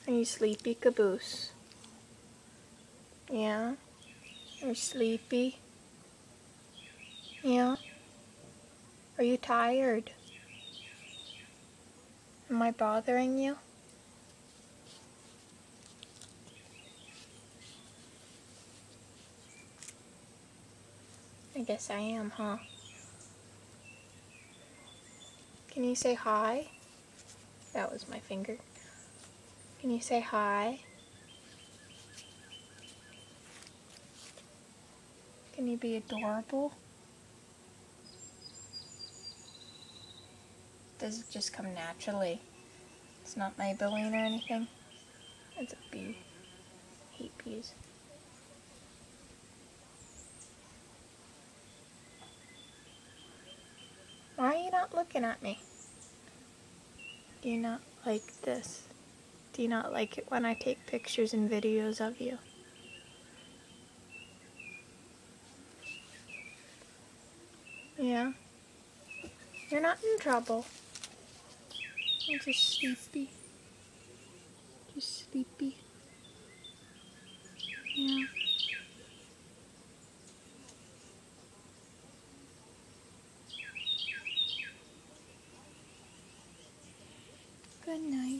Are you sleepy, Caboose? Yeah? You're sleepy? Yeah? Are you tired? Am I bothering you? I guess I am, huh? Can you say hi? That was my finger. Can you say hi? Can you be adorable? Does it just come naturally? It's not Maybelline or anything? It's a bee. Hate bees. Why are you not looking at me? Do you not like this? Do you not like it when I take pictures and videos of you? Yeah? You're not in trouble. I'm just sleepy. Just sleepy. Yeah. Good night.